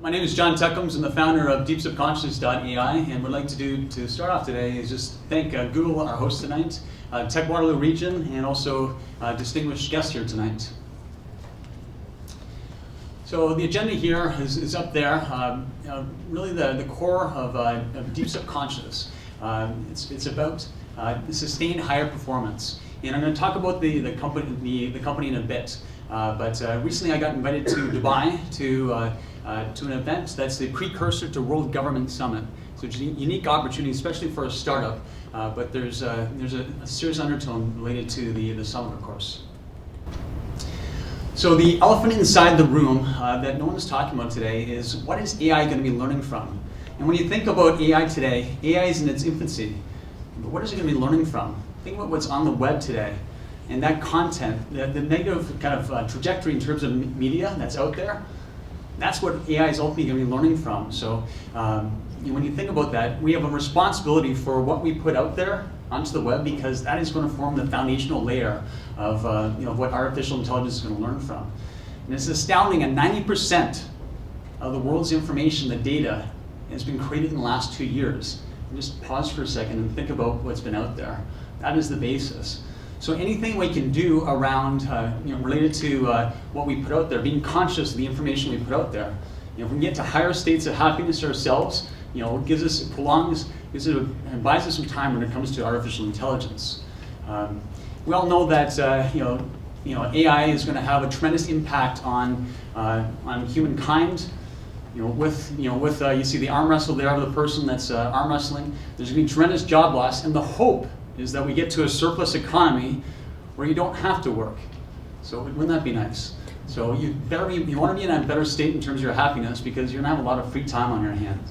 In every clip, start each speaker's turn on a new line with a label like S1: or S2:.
S1: My name is John Tukums. I'm the founder of DeepSubconcious.ai, and what I'd like to do to start off today is just thank Google, our host tonight, TechWaterloo Region, and also distinguished guests here tonight. So the agenda here is up there, really the core of DeepSubconcious. It's about sustained higher performance. And I'm going to talk about the company in a bit. But recently I got invited to Dubai to an event that's the precursor to World Government Summit. So it's a unique opportunity, especially for a startup. But there's a serious undertone related to the summit, of course. So the elephant inside the room that no one is talking about today is, what is AI going to be learning from? And when you think about AI today, AI is in its infancy. But what is it going to be learning from? Think about what's on the web today. And that content, the negative kind of trajectory in terms of media that's out there, that's what AI is ultimately going to be learning from. So when you think about that, we have a responsibility for what we put out there onto the web, because that is going to form the foundational layer of what artificial intelligence is going to learn from. And it's astounding, 90% of the world's information, the data, has been created in the last 2 years. And just pause for a second and think about what's been out there. That is the basis. So anything we can do around, related to what we put out there, being conscious of the information we put out there. If we can get to higher states of happiness ourselves, it gives us, it buys us some time when it comes to artificial intelligence. We all know that AI is going to have a tremendous impact on humankind. You see the arm wrestle there of the person that's arm wrestling. There's going to be tremendous job loss, and the hope is that we get to a surplus economy where you don't have to work. So wouldn't that be nice? So you want to be in a better state in terms of your happiness, because you're going to have a lot of free time on your hands.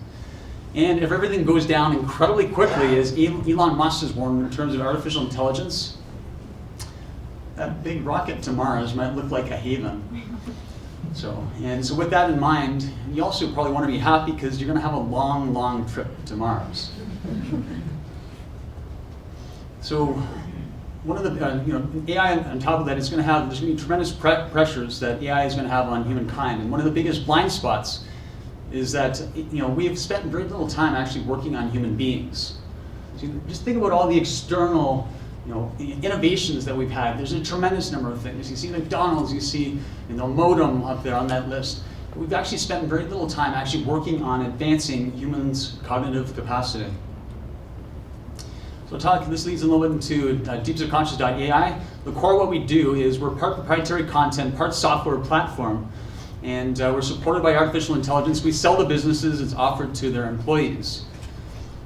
S1: And if everything goes down incredibly quickly, as Elon Musk has warned in terms of artificial intelligence, that big rocket to Mars might look like a haven. So with that in mind, you also probably want to be happy because you're going to have a long, long trip to Mars. So one of the, AI on top of that is there's going to be tremendous pressures that AI is going to have on humankind. And one of the biggest blind spots is that, we have spent very little time actually working on human beings. So just think about all the external, innovations that we've had. There's a tremendous number of things. You see McDonald's, you see, modem up there on that list. But we've actually spent very little time actually working on advancing humans' cognitive capacity. So this leads a little bit into DeepSubconcious.ai. The core of what we do is we're part proprietary content, part software platform, and we're supported by artificial intelligence. We sell to businesses, it's offered to their employees.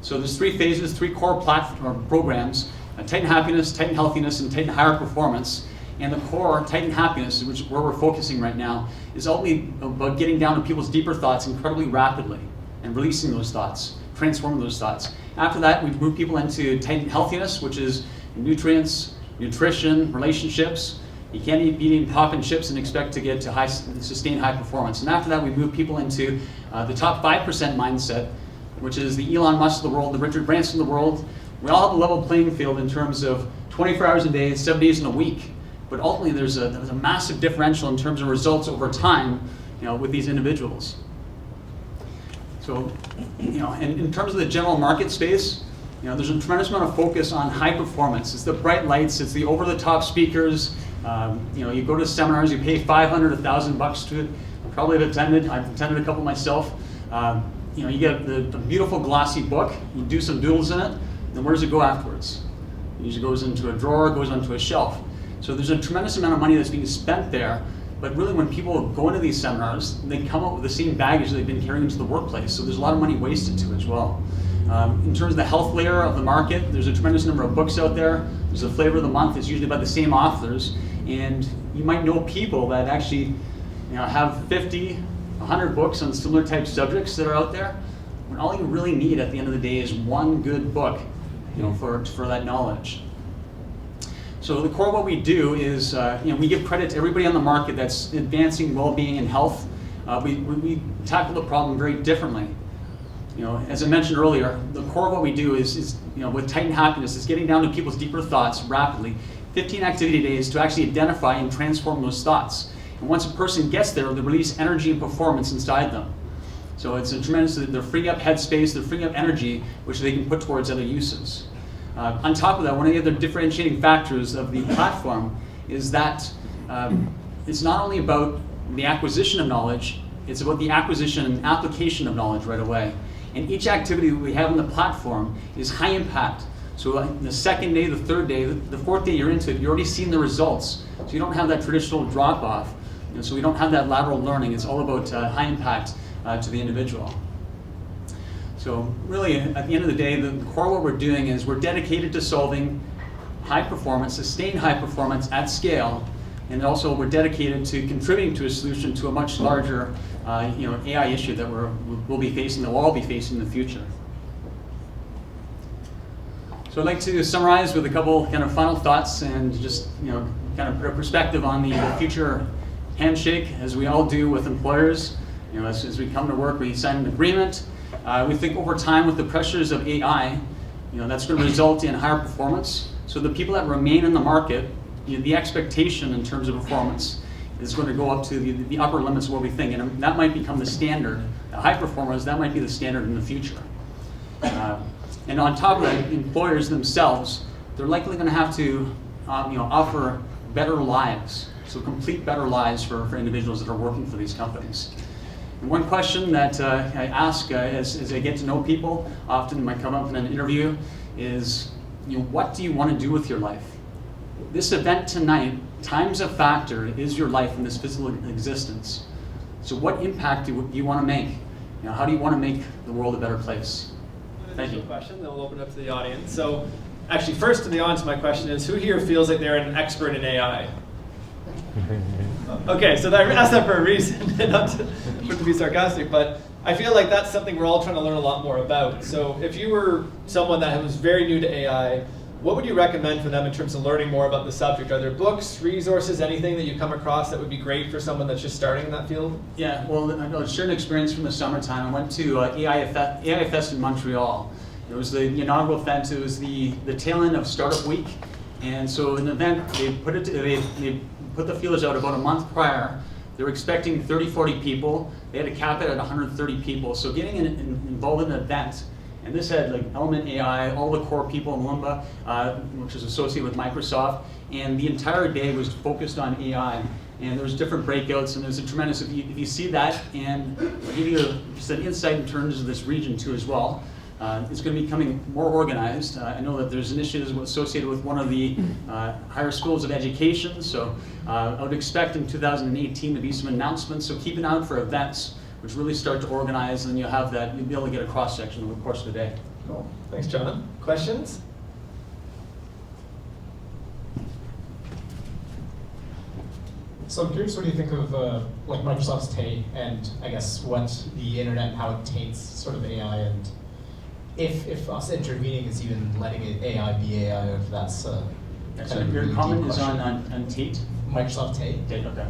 S1: So there's 3 phases, 3 core programs: Titan Happiness, Titan Healthiness, and Titan Higher Performance. And the core, Titan Happiness, which is where we're focusing right now, is ultimately about getting down to people's deeper thoughts incredibly rapidly and releasing those thoughts, transforming those thoughts. After that, we move people into Titan Healthiness, which is nutrients, nutrition, relationships. You can't be eating pop and chips and expect to get to sustained high performance. And after that, we move people into the top 5% mindset, which is the Elon Musk of the world, the Richard Branson of the world. We all have a level playing field in terms of 24 hours a day, 7 days in a week. But ultimately, there's a massive differential in terms of results over time, with these individuals. So, and in terms of the general market space, there's a tremendous amount of focus on high performance. It's the bright lights, it's the over-the-top speakers. You go to seminars, you pay $500, $1,000 to it. I probably have attended. I've attended a couple myself. You get the beautiful glossy book. You do some doodles in it. Then where does it go afterwards? It usually goes into a drawer, goes onto a shelf. So there's a tremendous amount of money that's being spent there. But really, when people go into these seminars, they come up with the same baggage they've been carrying into the workplace. So there's a lot of money wasted to it as well. In terms of the health layer of the market, there's a tremendous number of books out there. There's a flavor of the month. It's usually by the same authors. And you might know people that actually have 50, 100 books on similar type subjects that are out there. When all you really need at the end of the day is one good book for that knowledge. So the core of what we do is, we give credit to everybody on the market that's advancing well-being and health. We tackle the problem very differently. As I mentioned earlier, the core of what we do is with Titan Happiness, is getting down to people's deeper thoughts rapidly. 15 activity days to actually identify and transform those thoughts. And once a person gets there, they release energy and performance inside them. So it's a tremendous, they're freeing up headspace, they're freeing up energy, which they can put towards other uses. On top of that, one of the other differentiating factors of the platform is that it's not only about the acquisition of knowledge, it's about the acquisition and application of knowledge right away. And each activity that we have on the platform is high impact. So the second day, the third day, the fourth day you're into it, you're already seeing the results. So you don't have that traditional drop off. So we don't have that lateral learning. It's all about high impact to the individual. So really, at the end of the day, the core of what we're doing is we're dedicated to solving high performance, sustained high performance at scale, and also we're dedicated to contributing to a solution to a much larger AI issue that we'll be facing, that we'll all be facing in the future. So I'd like to summarize with a couple kind of final thoughts and just kind of put a perspective on the future handshake, as we all do with employers. As we come to work, we sign an agreement. We think over time with the pressures of AI, that's going to result in higher performance. So the people that remain in the market, the expectation in terms of performance is going to go up to the upper limits of what we think, and that might become the standard. High performers, that might be the standard in the future. And on top of that, employers themselves, they're likely going to have to offer better lives, so complete better lives for individuals that are working for these companies. And one question that I ask as I get to know people, often might come up in an interview, is what do you want to do with your life? This event tonight, time's a factor, is your life in this physical existence. So what impact do you want to make? How do you want to make the world a better place?
S2: Thank you. Question, then we'll open it up to the audience. So actually, first to the audience, my question is, who here feels like they're an expert in AI? Okay, so I asked that for a reason, not to be sarcastic, but I feel like that's something we're all trying to learn a lot more about. So if you were someone that was very new to AI, what would you recommend for them in terms of learning more about the subject? Are there books, resources, anything that you come across that would be great for someone that's just starting in that field?
S1: Yeah, well, I'll share an experience from the summertime. I went to AI Fest in Montreal. It was the inaugural event. It was the tail end of Startup Week. And so an event, they put the feelers out about a month prior. They were expecting 30, 40 people. They had to cap it at 130 people. So getting involved in an event, and this had like Element AI, all the core people in Lumba, which is associated with Microsoft, and the entire day was focused on AI. And there was different breakouts, and there's a tremendous, if you see that, and I'll give you just an insight in terms of this region too as well. It's going to be becoming more organized. I know that there's initiatives associated with one of the higher schools of education, so I would expect in 2018 to be some announcements, so keep an eye out for events which really start to organize, and you'll be able to get a cross-section over the course of the day.
S2: Cool. Thanks, John. Questions?
S3: So I'm curious, what do you think of like Microsoft's take, and I guess what the internet and how it taints sort of AI, and if us intervening is even letting it AI be AI, or if that's
S1: so your comment is on Tate?
S3: Microsoft Tate.
S1: Tate, okay.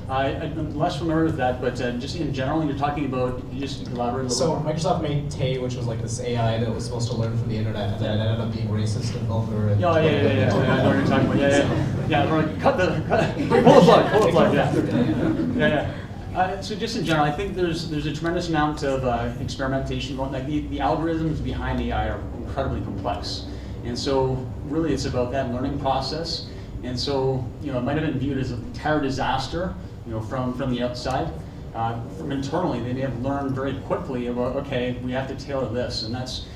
S1: I'm less familiar with that, but just in general, you're talking about, you just elaborate a little
S3: So
S1: more.
S3: Microsoft made Tate, which was like this AI that was supposed to learn from the internet, and then it ended up being racist and vulgar. And
S1: Yeah, I know what you're talking about. Yeah. We're like, pull the plug, yeah. So just in general, I think there's a tremendous amount of experimentation going. Like the algorithms behind AI are incredibly complex, and so really it's about that learning process. And so it might have been viewed as an entire disaster, from the outside. From internally, they may have learned very quickly about, okay, we have to tailor this, and that's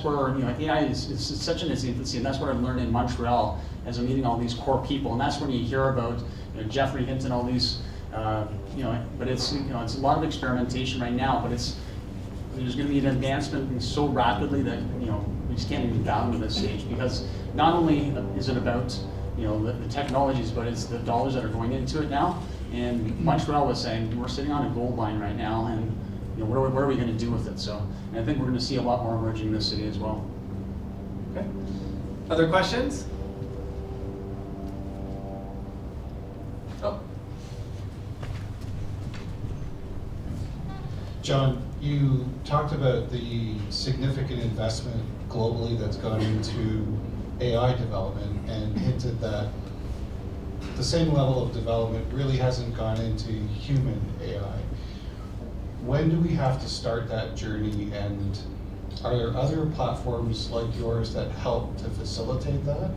S1: where AI is such in its infancy, and that's what I learned in Montreal as I'm meeting all these core people, and that's when you hear about Jeffrey Hinton, all these, but it's it's a lot of experimentation right now, but there's going to be an advancement so rapidly that we just can't even fathom at this stage, because not only is it about the technologies, but it's the dollars that are going into it now. And Montreal was saying, we're sitting on a gold mine right now, and what are we going to do with it? So, and I think we're going to see a lot more emerging in this city as well.
S2: Okay. Other questions? Oh.
S4: John, you talked about the significant investment globally that's gone into AI development, and hinted that the same level of development really hasn't gone into human AI. when do we have to start that journey, and are there other platforms like yours that help to facilitate that?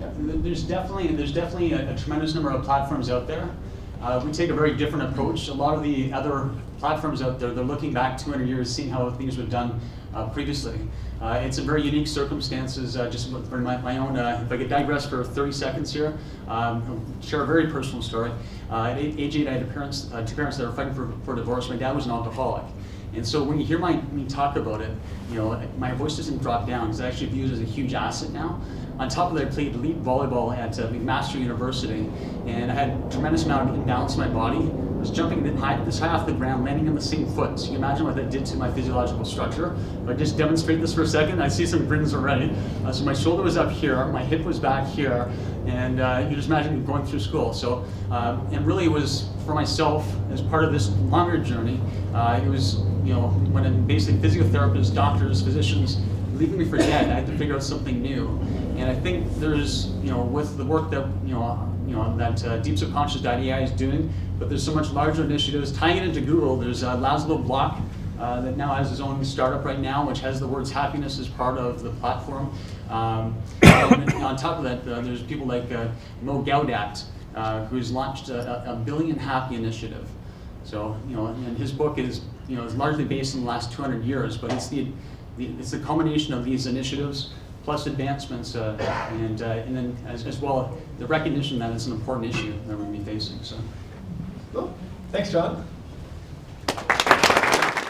S1: Yeah, there's definitely a tremendous number of platforms out there. We take a very different approach. A lot of the other platforms out there, they're looking back 200 years, seeing how things were done previously. It's a very unique circumstances, just for my own, if I could digress for 30 seconds here, I'll share a very personal story. At age 8, I had two parents that were fighting for divorce. My dad was an alcoholic. And so when you hear me talk about it, my voice doesn't drop down. It's actually viewed as a huge asset now. On top of that, I played elite volleyball at McMaster University, and I had a tremendous amount of imbalance in my body. I was jumping this high off the ground, landing on the same foot. So you can imagine what that did to my physiological structure. If I just demonstrate this for a second, I see some grins already. So my shoulder was up here, my hip was back here, and you just imagine going through school. So, and really it was for myself, as part of this longer journey, it was, when basically physiotherapists, doctors, physicians, leaving me for dead, I had to figure out something new. And I think there's, with the work that, that DeepSubconcious.ai is doing, but there's so much larger initiatives. Tying it into Google, there's Laszlo Block that now has his own startup right now, which has the words happiness as part of the platform. And on top of that, there's people like Mo Gaudat, who's launched a Billion Happy initiative. So, and his book is, is largely based in the last 200 years, but it's the culmination of these initiatives plus advancements, and then as well the recognition that it's an important issue that we're going to be facing. So,
S2: Cool. Thanks, John.